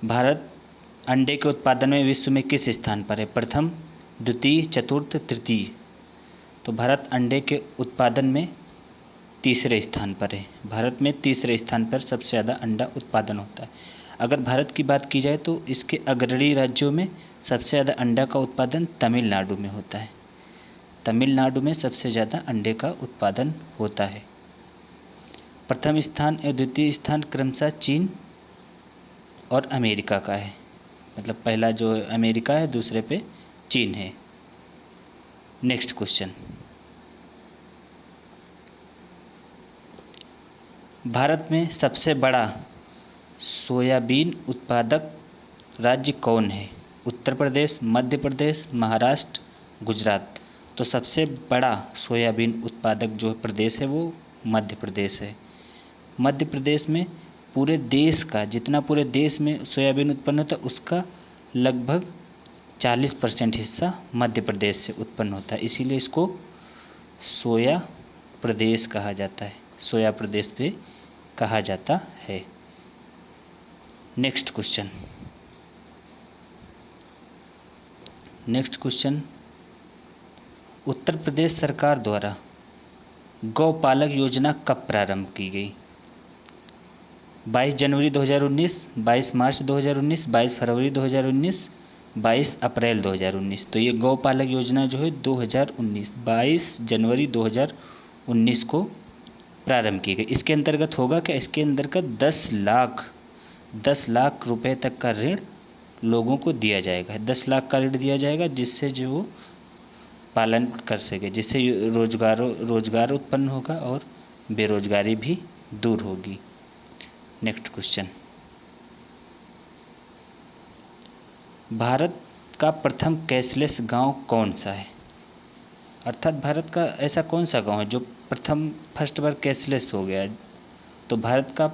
भारत अंडे के उत्पादन में विश्व में किस स्थान पर है? प्रथम, द्वितीय, चतुर्थ, तृतीय। तो भारत अंडे के उत्पादन में तीसरे स्थान पर है। भारत में तीसरे स्थान पर सबसे ज़्यादा अंडा उत्पादन होता है। अगर भारत की बात की जाए तो इसके अग्रणी राज्यों में सबसे ज़्यादा अंडा का उत्पादन तमिलनाडु में होता है। तमिलनाडु में सबसे ज़्यादा अंडे का उत्पादन होता है। प्रथम स्थान और द्वितीय स्थान क्रमशः चीन और अमेरिका का है। मतलब पहला जो अमेरिका है, दूसरे पे चीन है। नेक्स्ट क्वेश्चन, भारत में सबसे बड़ा सोयाबीन उत्पादक राज्य कौन है? उत्तर प्रदेश, मध्य प्रदेश, महाराष्ट्र, गुजरात। तो सबसे बड़ा सोयाबीन उत्पादक जो प्रदेश है वो मध्य प्रदेश है। मध्य प्रदेश में पूरे देश का, जितना पूरे देश में सोयाबीन उत्पन्न होता है उसका लगभग 40% हिस्सा मध्य प्रदेश से उत्पन्न होता है। इसीलिए इसको सोया प्रदेश कहा जाता है, सोया प्रदेश भी कहा जाता है। नेक्स्ट क्वेश्चन, उत्तर प्रदेश सरकार द्वारा गौपालक योजना कब प्रारंभ की गई? 22 जनवरी 2019, 22 मार्च 2019, 22 फरवरी 2019, 22 अप्रैल 2019। तो ये गौपालक योजना जो है 2019, 22 जनवरी 2019 को प्रारंभ की गई। इसके अंतर्गत होगा क्या? इसके अंतर्गत 10 लाख रुपए तक का ऋण लोगों को दिया जाएगा। 10 लाख का ऋण दिया जाएगा जिससे जो वो पालन कर सके, जिससे रोजगार उत्पन्न होगा और बेरोजगारी भी दूर होगी। नेक्स्ट क्वेश्चन, भारत का प्रथम कैशलेस गांव कौन सा है? अर्थात भारत का ऐसा कौन सा गांव है जो फर्स्ट बार कैशलेस हो गया है? तो भारत का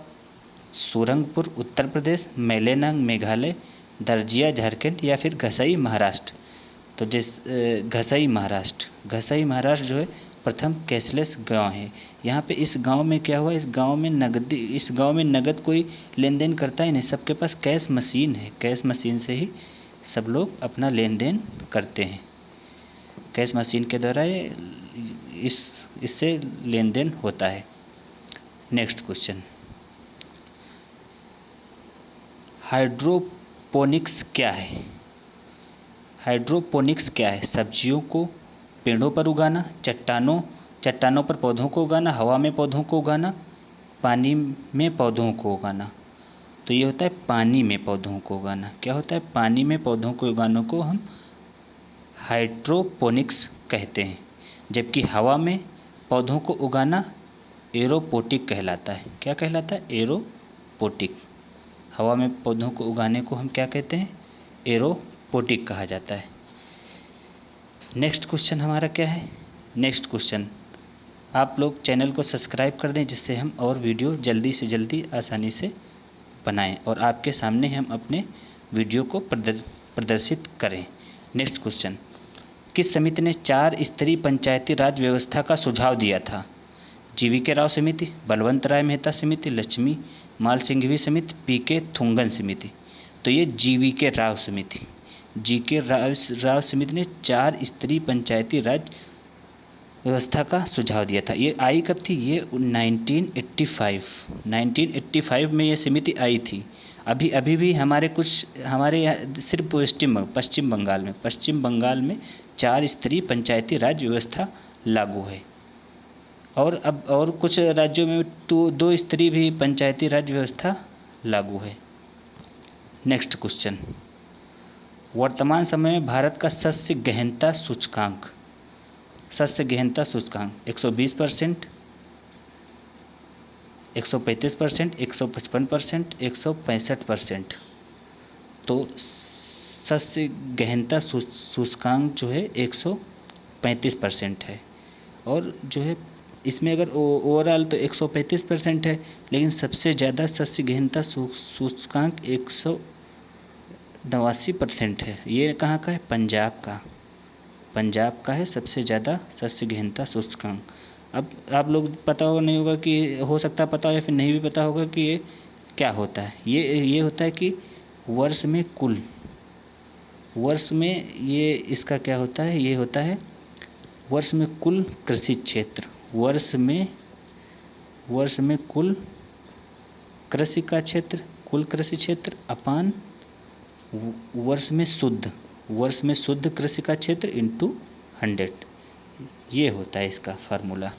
सुरंगपुर उत्तर प्रदेश, मेलेनांग मेघालय, दर्जिया झारखंड या फिर घसई महाराष्ट्र। तो घसई महाराष्ट्र जो है प्रथम कैशलेस गांव है। यहाँ पे इस गांव में क्या हुआ, इस गांव में नगद कोई लेन देन करता ही नहीं, सबके पास कैश मशीन है। कैश मशीन से ही सब लोग अपना लेन देन करते हैं। कैश मशीन के द्वारा इससे लेन देन होता है। नेक्स्ट क्वेश्चन, हाइड्रोपोनिक्स क्या है? हाइड्रोपोनिक्स क्या है? सब्जियों को पेड़ों पर उगाना, चट्टानों पर पौधों को उगाना, हवा में पौधों को उगाना, पानी में पौधों को उगाना। तो ये होता है पानी में पौधों को उगाना। क्या होता है? पानी में पौधों को उगाने को हम हाइड्रोपोनिक्स कहते हैं। जबकि हवा में पौधों को उगाना एरोपोटिक कहलाता है। क्या कहलाता है? एरोपोटिक। हवा में पौधों को उगाने को हम क्या कहते हैं? एरोपोटिक कहा जाता है। नेक्स्ट क्वेश्चन हमारा क्या है? नेक्स्ट क्वेश्चन, आप लोग चैनल को सब्सक्राइब कर दें जिससे हम और वीडियो जल्दी से जल्दी आसानी से बनाएं और आपके सामने हम अपने वीडियो को प्रदर्शित करें। नेक्स्ट क्वेश्चन, किस समिति ने 4 स्तरीय पंचायती राज व्यवस्था का सुझाव दिया था? GV राव समिति, बलवंत राय मेहता समिति, लक्ष्मी माल सिंघवी समिति, PK थुंगन समिति। तो ये GV राव समिति ने 4 स्तरीय पंचायती राज व्यवस्था का सुझाव दिया था। ये आई कब थी? ये 1985 में ये समिति आई थी। अभी भी हमारे यहाँ सिर्फ पश्चिम बंगाल में 4 स्तरीय पंचायती राज व्यवस्था लागू है और कुछ राज्यों में तो 2 स्तरीय भी पंचायती राज व्यवस्था लागू है। नेक्स्ट क्वेश्चन, वर्तमान समय में भारत का शस्य गहनता सूचकांक 120%, 135%, 155%, 165%। तो शस्य गहनता सूचकांक जो है 135% है और जो है इसमें अगर ओवरऑल तो 135% है, लेकिन सबसे ज़्यादा शस्य गहनता सूचकांक 189% है। ये कहाँ का है? पंजाब का है सबसे ज़्यादा शस्य गहनता सूचकांक। अब आप लोग पता हो नहीं होगा कि हो सकता है पता हो या फिर नहीं भी पता होगा कि ये क्या होता है। ये होता है कि वर्ष में कुल, वर्ष में ये इसका क्या होता है, ये होता है वर्ष में कुल कृषि क्षेत्र, वर्ष में कुल कृषि का क्षेत्र, कुल कृषि क्षेत्र अपान वर्ष में शुद्ध कृषि का क्षेत्र इंटू 100, ये होता है इसका फार्मूला।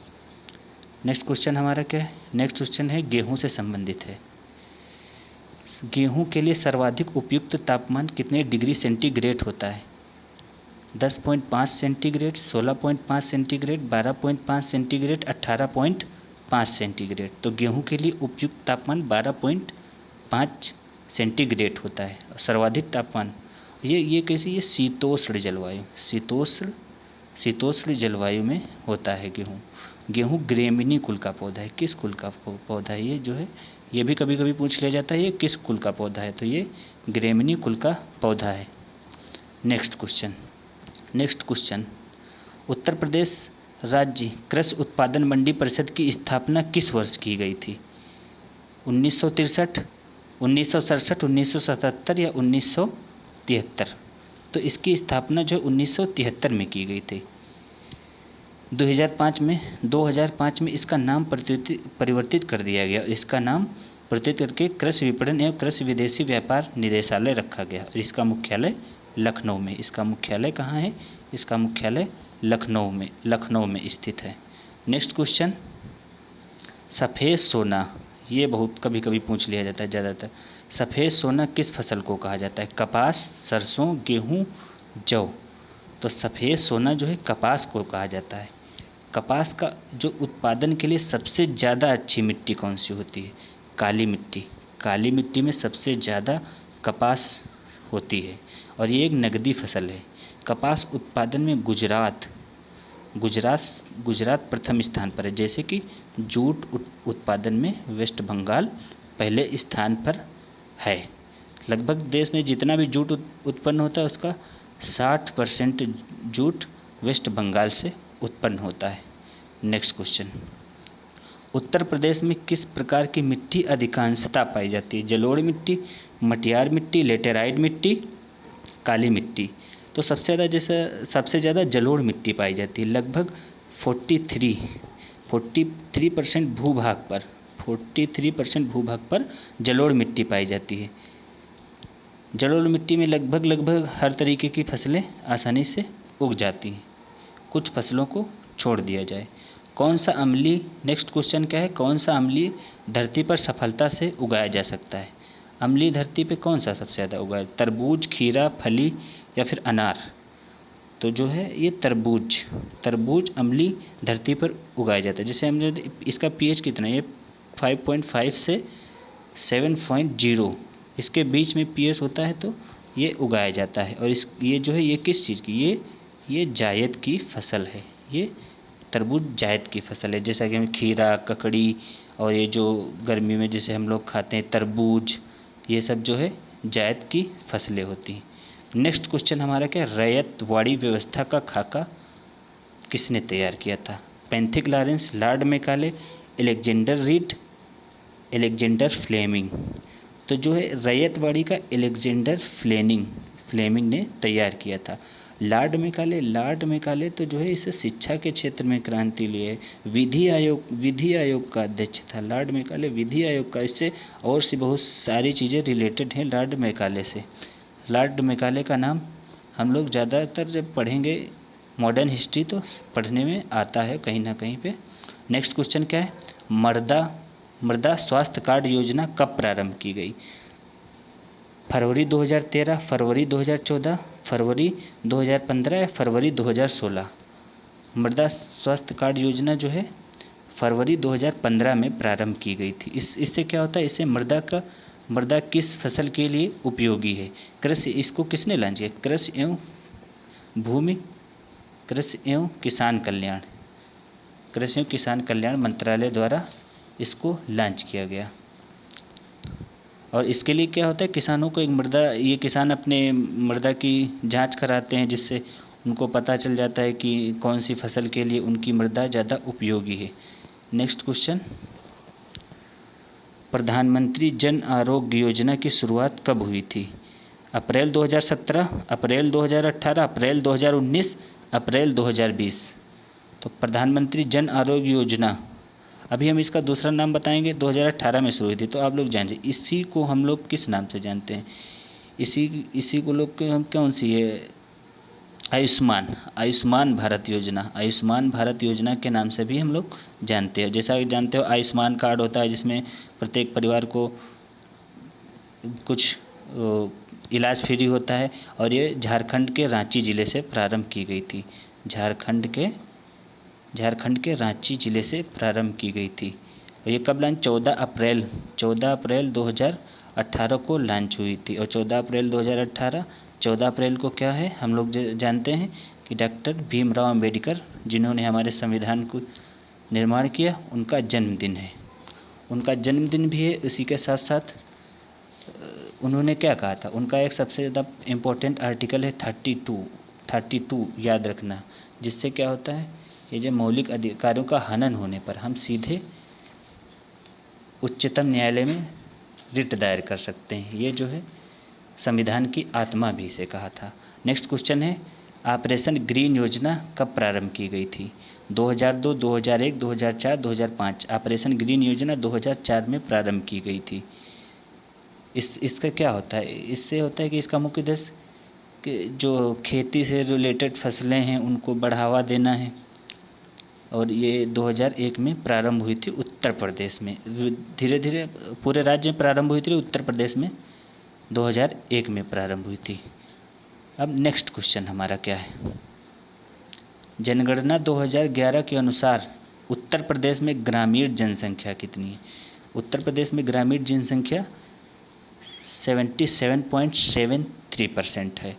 नेक्स्ट क्वेश्चन हमारा क्या है, नेक्स्ट क्वेश्चन है गेहूं से संबंधित है। गेहूं के लिए सर्वाधिक उपयुक्त तापमान कितने डिग्री सेंटीग्रेड होता है? 10.5 सेंटीग्रेड, 16.5 सेंटीग्रेड, 12.5 सेंटीग्रेड, 18.5 सेंटीग्रेड। तो गेहूं के लिए उपयुक्त तापमान 12.5 सेंटीग्रेड होता है। सर्वाधिक तापमान ये कैसी, ये शीतोष्ण जलवायु में होता है गेहूं। गेहूं ग्रेमिनी कुल का पौधा है। किस कुल का पौधा है ये जो है, ये भी कभी कभी पूछ लिया जाता है ये किस कुल का पौधा है, तो ये ग्रेमिनी कुल का पौधा है। नेक्स्ट क्वेश्चन, उत्तर प्रदेश राज्य कृषि उत्पादन मंडी परिषद की स्थापना किस वर्ष की गई थी? 1963, 1967, 1977 या 1973? तो इसकी स्थापना जो 1973 में की गई थी। 2005 में इसका नाम परिवर्तित कर दिया गया। इसका नाम परिवर्तित करके कृषि विपणन एवं कृषि विदेशी व्यापार निदेशालय रखा गया और इसका मुख्यालय लखनऊ में। इसका मुख्यालय कहाँ है? इसका मुख्यालय लखनऊ में स्थित है। नेक्स्ट क्वेश्चन, सफ़ेद सोना, ये बहुत कभी कभी पूछ लिया जाता है ज़्यादातर। सफ़ेद सोना किस फसल को कहा जाता है? कपास, सरसों, गेहूँ, जौ। तो सफ़ेद सोना जो है कपास को कहा जाता है। कपास का जो उत्पादन के लिए सबसे ज़्यादा अच्छी मिट्टी कौन सी होती है? काली मिट्टी। काली मिट्टी में सबसे ज़्यादा कपास होती है और ये एक नगदी फसल है। कपास उत्पादन में गुजरात प्रथम स्थान पर है, जैसे कि जूट उत्पादन में वेस्ट बंगाल पहले स्थान पर है। लगभग देश में जितना भी जूट उत्पन्न होता है उसका 60% जूट वेस्ट बंगाल से उत्पन्न होता है। नेक्स्ट क्वेश्चन, उत्तर प्रदेश में किस प्रकार की मिट्टी अधिकांशतः पाई जाती है? जलोढ़ मिट्टी, मटियार मिट्टी, लेटेराइट मिट्टी, काली मिट्टी। तो सबसे ज़्यादा जलोढ़ मिट्टी पाई जाती है। लगभग 43% भूभाग पर जलोढ़ मिट्टी पाई जाती है। जलोढ़ मिट्टी में लगभग हर तरीके की फसलें आसानी से उग जाती हैं। कुछ फसलों को छोड़ दिया जाए। कौन सा अम्लीय, नेक्स्ट क्वेश्चन क्या है, कौन सा अम्लीय धरती पर सफलता से उगाया जा सकता है? अम्लीय धरती पे कौन सा सबसे ज़्यादा उगाया? तरबूज, खीरा, फली या फिर अनार? तो जो है ये तरबूज अम्लीय धरती पर उगाया जाता है। जैसे हमने इसका पीएच कितना है, ये 5.5 से 7.0 इसके बीच में पीएच होता है, तो ये उगाया जाता है। और ये जो है ये किस चीज़ की, ये जायद की फसल है। ये तरबूज जायद की फसल है। जैसा कि हम खीरा, ककड़ी और ये जो गर्मी में जैसे हम लोग खाते हैं तरबूज, ये सब जो है जायद की फसलें होती हैं। नेक्स्ट क्वेश्चन हमारा क्या, रैयतवाड़ी व्यवस्था का खाका किसने तैयार किया था? Pethick Lawrence, Lord Macaulay, Alexander Reid, Alexander Fleming. तो जो है रैयतवाड़ी का अलेक्जेंडर फ्लेमिंग ने तैयार किया था। लॉर्ड मैकाले तो जो है इसे शिक्षा के क्षेत्र में क्रांति लिए। विधि आयोग का अध्यक्ष था लॉर्ड मैकाले, विधि आयोग का। इससे और सी बहुत सारी चीज़ें रिलेटेड हैं लॉर्ड मैकाले से। लॉर्ड मैकाले का नाम हम लोग ज़्यादातर जब पढ़ेंगे मॉडर्न हिस्ट्री तो पढ़ने में आता है कहीं ना कहीं पे। नेक्स्ट क्वेश्चन क्या है, मृदा स्वास्थ्य कार्ड योजना कब प्रारंभ की गई? फरवरी 2013, फरवरी 2014, फरवरी 2015 या फरवरी 2016? मृदा स्वास्थ्य कार्ड योजना जो है फरवरी 2015 में प्रारंभ की गई थी। इससे क्या होता है, इससे मृदा किस फसल के लिए उपयोगी है? कृषि, इसको किसने लॉन्च किया? कृषि एवं किसान कल्याण मंत्रालय द्वारा इसको लॉन्च किया गया। और इसके लिए क्या होता है, किसानों को ये किसान अपने मृदा की जांच कराते हैं, जिससे उनको पता चल जाता है कि कौन सी फसल के लिए उनकी मृदा ज़्यादा उपयोगी है। नेक्स्ट क्वेश्चन, प्रधानमंत्री जन आरोग्य योजना की शुरुआत कब हुई थी? अप्रैल 2017, अप्रैल 2018, अप्रैल 2019, अप्रैल 2020। तो प्रधानमंत्री जन आरोग्य योजना, अभी हम इसका दूसरा नाम बताएंगे, 2018 में शुरू हुई थी। तो आप लोग जानिए इसी को हम लोग किस नाम से जानते हैं? इसी को लोग के हम कौन सी है, आयुष्मान भारत योजना, आयुष्मान भारत योजना के नाम से भी हम लोग जानते हैं। जैसा कि जानते हो आयुष्मान कार्ड होता है जिसमें प्रत्येक परिवार को कुछ इलाज फ्री होता है, और ये झारखंड के रांची ज़िले से प्रारंभ की गई थी। झारखंड के रांची ज़िले से प्रारंभ की गई थी। और ये कब लॉन्च? 14 अप्रैल 2018 को लॉन्च हुई थी। और 14 अप्रैल को क्या है, हम लोग जानते हैं कि डॉक्टर भीमराव अंबेडकर, जिन्होंने हमारे संविधान को निर्माण किया, उनका जन्मदिन है। उनका जन्मदिन भी है। इसी के साथ साथ उन्होंने क्या कहा था, उनका एक सबसे ज़्यादा इम्पोर्टेंट आर्टिकल है 32 याद रखना, जिससे क्या होता है, ये जो मौलिक अधिकारों का हनन होने पर हम सीधे उच्चतम न्यायालय में रिट दायर कर सकते हैं। ये जो है संविधान की आत्मा भी इसे कहा था। नेक्स्ट क्वेश्चन है, ऑपरेशन ग्रीन योजना कब प्रारंभ की गई थी? 2002, 2001, 2004, 2005। ऑपरेशन ग्रीन योजना 2004 में प्रारंभ की गई थी। इसका क्या होता है? इससे होता है कि इसका मुख्य उद्देश्य कि जो खेती से रिलेटेड फसलें हैं उनको बढ़ावा देना है। और ये 2001 में प्रारंभ हुई थी उत्तर प्रदेश में। धीरे धीरे पूरे राज्य में प्रारंभ हुई थी, उत्तर प्रदेश में 2001 में प्रारंभ हुई थी। अब नेक्स्ट क्वेश्चन हमारा क्या है, जनगणना 2011 के अनुसार उत्तर प्रदेश में ग्रामीण जनसंख्या कितनी है? उत्तर प्रदेश में ग्रामीण जनसंख्या 77.73% है।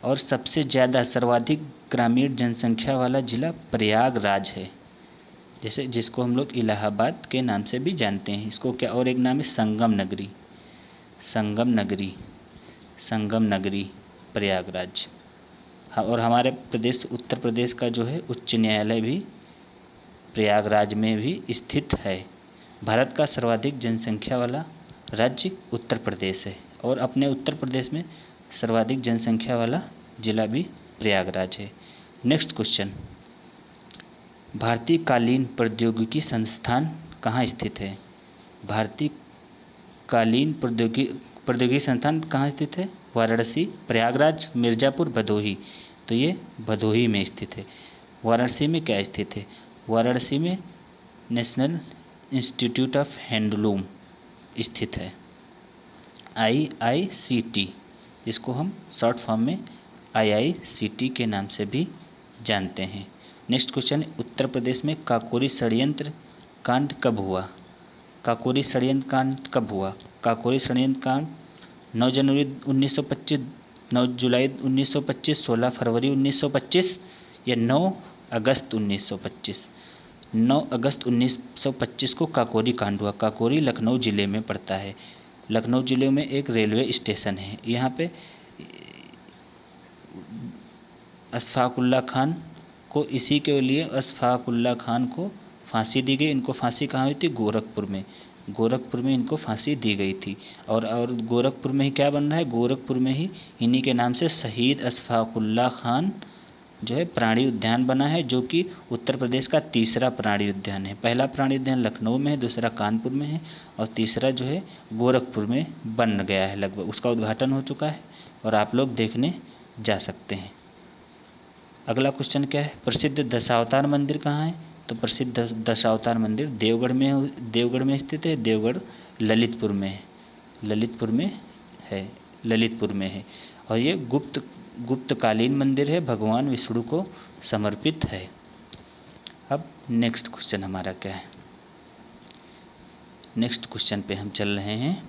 और सबसे ज़्यादा सर्वाधिक ग्रामीण जनसंख्या वाला जिला प्रयागराज है, जैसे जिसको हम लोग इलाहाबाद के नाम से भी जानते हैं। इसको क्या और एक नाम है, संगम नगरी प्रयागराज। हाँ, और हमारे प्रदेश उत्तर प्रदेश का जो है उच्च न्यायालय भी प्रयागराज में भी स्थित है। भारत का सर्वाधिक जनसंख्या वाला राज्य उत्तर प्रदेश है, और अपने उत्तर प्रदेश में सर्वाधिक जनसंख्या वाला जिला भी प्रयागराज है। नेक्स्ट क्वेश्चन, भारतीय कालीन प्रौद्योगिकी संस्थान कहाँ स्थित है? भारतीय कालीन प्रौद्योगिकी संस्थान कहाँ स्थित है? वाराणसी, प्रयागराज, मिर्ज़ापुर, भदोही। तो ये भदोही में स्थित है। वाराणसी में क्या स्थित है? वाराणसी में नेशनल इंस्टीट्यूट ऑफ हैंडलूम स्थित है, IICT, जिसको हम शॉर्ट फॉर्म में IICT के नाम से भी जानते हैं। नेक्स्ट क्वेश्चन है, उत्तर प्रदेश में काकोरी षड्यंत्र कांड कब हुआ? काकोरी षड्यंत्र कांड 9 जनवरी 1925, 9 जुलाई 1925, 16 फरवरी 1925 या 9 अगस्त 1925? 9 अगस्त 1925 को काकोरी कांड हुआ। काकोरी लखनऊ ज़िले में पड़ता है। लखनऊ ज़िले में एक रेलवे स्टेशन है। यहाँ पे अशफाकुल्ला खान को, इसी के लिए अशफाकुल्ला खान को फांसी दी गई। इनको फांसी कहाँ हुई थी? गोरखपुर में इनको फांसी दी गई थी। और गोरखपुर में ही क्या बन रहा है? गोरखपुर में ही इन्हीं के नाम से शहीद अशफाकुल्ला खान जो है प्राणी उद्यान बना है, जो कि उत्तर प्रदेश का तीसरा प्राणी उद्यान है। पहला प्राणी उद्यान लखनऊ में है, दूसरा कानपुर में है, और तीसरा जो है गोरखपुर में बन गया है लगभग। उसका उद्घाटन हो चुका है और आप लोग देखने जा सकते हैं। अगला क्वेश्चन क्या है, प्रसिद्ध दशावतार मंदिर कहाँ है? तो प्रसिद्ध दशावतार मंदिर देवगढ़ में स्थित है। देवगढ़ ललितपुर में है। और ये गुप्तकालीन मंदिर है, भगवान विष्णु को समर्पित है। अब नेक्स्ट क्वेश्चन हमारा क्या है? नेक्स्ट क्वेश्चन पे हम चल रहे हैं।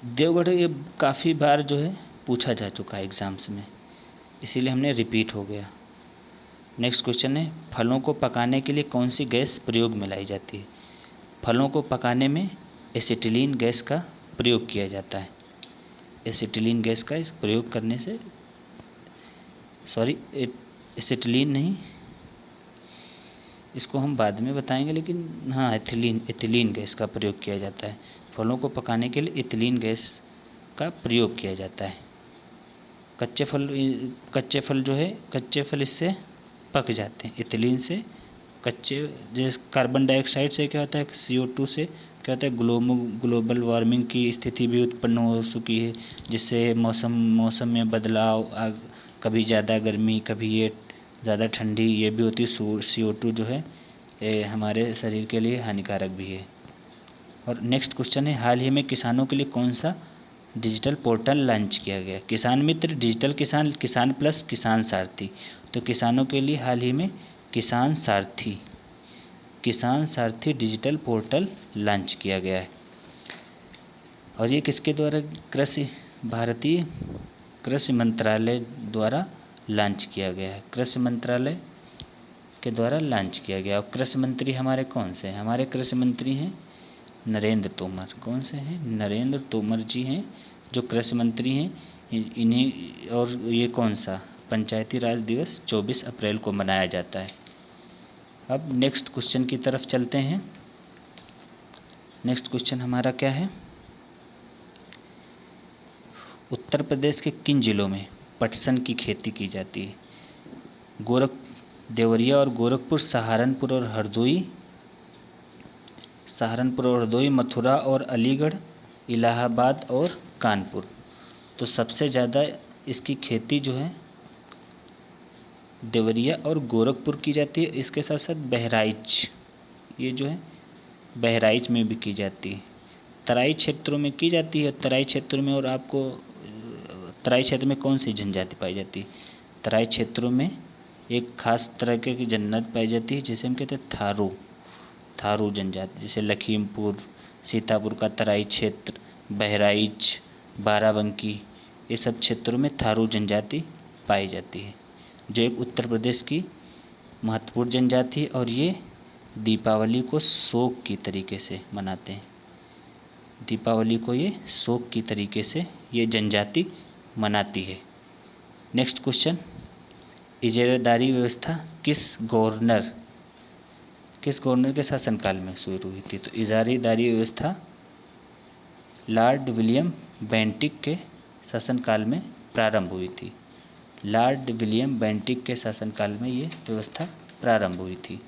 देवगढ़ ये काफ़ी बार जो है पूछा जा चुका है एग्ज़ाम्स में, इसीलिए हमने रिपीट हो गया। नेक्स्ट क्वेश्चन है, फलों को पकाने के लिए कौन सी गैस प्रयोग में लाई जाती है? फलों को पकाने में एसिटिलीन गैस का प्रयोग किया जाता है। एसिटिलीन गैस का इस प्रयोग करने से, एसिटिलीन नहीं, इसको हम बाद में बताएंगे, लेकिन हाँ एथिलीन गैस का प्रयोग किया जाता है। फलों को पकाने के लिए एथिलीन गैस का प्रयोग किया जाता है। कच्चे फल जो है, कच्चे फल इससे पक जाते हैं एथिलीन से। कच्चे जैसे कार्बन डाइऑक्साइड से क्या होता है, CO2 से क्या होता है, ग्लोबल वार्मिंग की स्थिति भी उत्पन्न हो चुकी है, जिससे मौसम में बदलाव, कभी ज़्यादा गर्मी, कभी ये ज़्यादा ठंडी, ये भी होती है। CO2 जो है ये हमारे शरीर के लिए हानिकारक भी है। और नेक्स्ट क्वेश्चन है, हाल ही में किसानों के लिए कौन सा डिजिटल पोर्टल लॉन्च किया गया? किसान मित्र, डिजिटल किसान, किसान प्लस, किसान सारथी। तो किसानों के लिए हाल ही में किसान सारथी डिजिटल पोर्टल लॉन्च किया गया है। और ये किसके द्वारा? भारतीय कृषि मंत्रालय द्वारा लॉन्च किया गया है। कृषि मंत्रालय के द्वारा लॉन्च किया गया। और कृषि मंत्री हमारे कौन से हैं? हमारे कृषि मंत्री हैं नरेंद्र तोमर। कौन से हैं? नरेंद्र तोमर जी हैं जो कृषि मंत्री हैं। इन्हीं, और ये कौन सा पंचायती राज दिवस 24 अप्रैल को मनाया जाता है। अब नेक्स्ट क्वेश्चन की तरफ चलते हैं। नेक्स्ट क्वेश्चन हमारा क्या है? उत्तर प्रदेश के किन जिलों में पटसन की खेती की जाती है? देवरिया और गोरखपुर, सहारनपुर और हरदोई, मथुरा और अलीगढ़, इलाहाबाद और कानपुर। तो सबसे ज़्यादा इसकी खेती जो है देवरिया और गोरखपुर की जाती है। इसके साथ साथ बहराइच, ये जो है बहराइच में भी की जाती है। तराई क्षेत्रों में की जाती है। तराई क्षेत्रों में, और आपको तराई क्षेत्र में कौन सी जनजाति पाई जाती है? तराई क्षेत्रों में एक खास तरह की जनजाति पाई जाती है जिसे हम कहते हैं थारू जनजाति। जैसे लखीमपुर, सीतापुर का तराई क्षेत्र, बहराइच, बाराबंकी, ये सब क्षेत्रों में थारू जनजाति पाई जाती है, जो एक उत्तर प्रदेश की महत्वपूर्ण जनजाति है। और ये दीपावली को शोक की तरीके से मनाते हैं। दीपावली को ये शोक की तरीके से ये जनजाति मनाती है। नेक्स्ट क्वेश्चन, इजारादारी व्यवस्था किस गवर्नर के शासनकाल में शुरू हुई थी? तो इजारादारी व्यवस्था लॉर्ड विलियम बेंटिक के शासनकाल में प्रारंभ हुई थी। लॉर्ड विलियम बेंटिक के शासनकाल में ये व्यवस्था प्रारंभ हुई थी।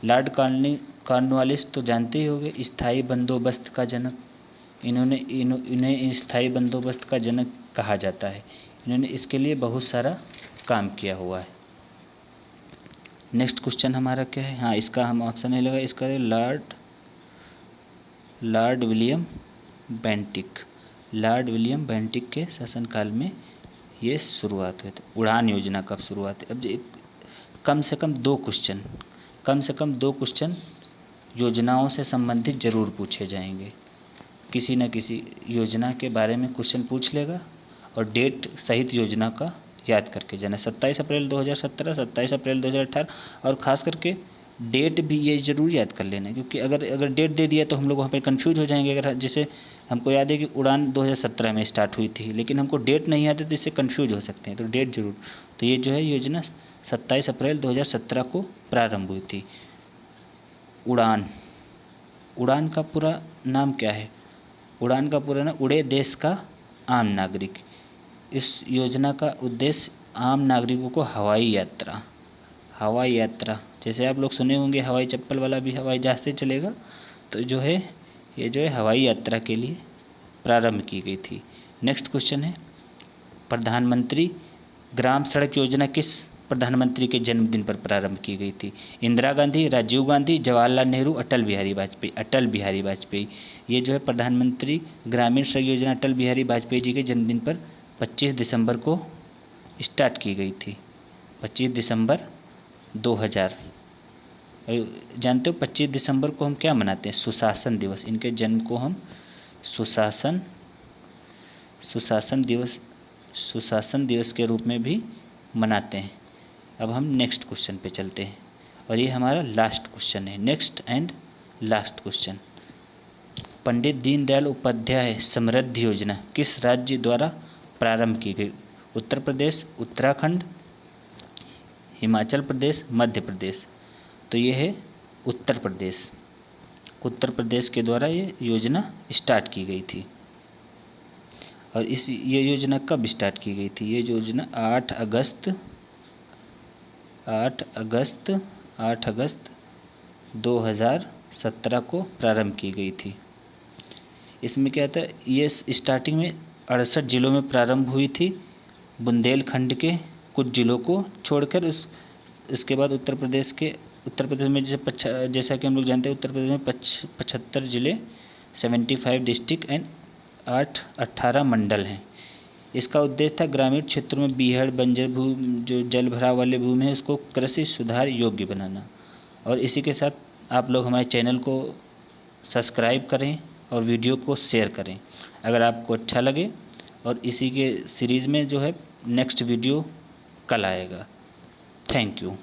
लॉर्ड कॉर्नवालिस तो जानते ही होंगे, स्थायी बंदोबस्त का जनक। इन्हें स्थायी बंदोबस्त का जनक कहा जाता है। इन्होंने इसके लिए बहुत सारा काम किया हुआ है। नेक्स्ट क्वेश्चन हमारा क्या है? हाँ, इसका हम ऑप्शन नहीं लगा, इसका लॉर्ड विलियम बेंटिक के शासनकाल में ये शुरुआत हुई थी। उड़ान योजना कब शुरुआत है? अब कम से कम दो क्वेश्चन योजनाओं से संबंधित जरूर पूछे जाएंगे। किसी न किसी योजना के बारे में क्वेश्चन पूछ लेगा और डेट सहित योजना का याद करके जाना। 27 अप्रैल 2017, 27 अप्रैल 2018, और ख़ास करके डेट भी ये ज़रूर याद कर लेना, क्योंकि अगर डेट दे दिया तो हम लोग वहाँ पे कंफ्यूज हो जाएंगे। अगर जैसे हमको याद है कि उड़ान 2017 में स्टार्ट हुई थी, लेकिन हमको डेट नहीं याद है तो इससे कंफ्यूज हो सकते हैं, तो डेट ज़रूर। तो ये जो है योजना 27 अप्रैल 2017 को प्रारंभ हुई थी। उड़ान का पूरा नाम क्या है? उड़ान का पूरा नाम उड़े देश का आम नागरिक। इस योजना का उद्देश्य आम नागरिकों को हवाई यात्रा, जैसे आप लोग सुने होंगे हवाई चप्पल वाला भी हवाई जहाज़ से चलेगा, तो ये हवाई यात्रा के लिए प्रारंभ की गई थी। नेक्स्ट क्वेश्चन है, प्रधानमंत्री ग्राम सड़क योजना किस प्रधानमंत्री के जन्मदिन पर प्रारंभ की गई थी? इंदिरा गांधी, राजीव गांधी, जवाहरलाल नेहरू, अटल बिहारी वाजपेयी। ये जो है प्रधानमंत्री ग्रामीण सड़क योजना अटल बिहारी वाजपेयी जी के जन्मदिन पर 25 दिसंबर को स्टार्ट की गई थी। 25 दिसंबर 2000। जानते हो 25 दिसंबर को हम क्या मनाते हैं? सुशासन दिवस। इनके जन्म को हम सुशासन दिवस के रूप में भी मनाते हैं। अब हम नेक्स्ट क्वेश्चन पे चलते हैं, और ये हमारा लास्ट क्वेश्चन है, next and last question. Pandit Deendayal Upadhyay समृद्धि योजना किस राज्य द्वारा प्रारंभ की गई? उत्तर प्रदेश, उत्तराखंड, हिमाचल प्रदेश, मध्य प्रदेश। तो ये है उत्तर प्रदेश। उत्तर प्रदेश के द्वारा ये योजना स्टार्ट की गई थी। और ये योजना कब स्टार्ट की गई थी? ये योजना 8 अगस्त 2017 को प्रारंभ की गई थी। इसमें क्या था, ये स्टार्टिंग में 68 जिलों में प्रारंभ हुई थी, बुंदेलखंड के कुछ जिलों को छोड़कर। उसके बाद उत्तर प्रदेश में जैसा कि हम लोग जानते हैं, उत्तर प्रदेश में 75 जिले, 75 डिस्ट्रिक्ट एंड 18 मंडल हैं। इसका उद्देश्य था ग्रामीण क्षेत्रों में बीहड़, बंजर भूमि, जो जल भराव वाले भूमि है, उसको कृषि सुधार योग्य बनाना। और इसी के साथ आप लोग हमारे चैनल को सब्सक्राइब करें और वीडियो को शेयर करें अगर आपको अच्छा लगे। और इसी के सीरीज़ में जो है नेक्स्ट वीडियो कल आएगा। Thank you.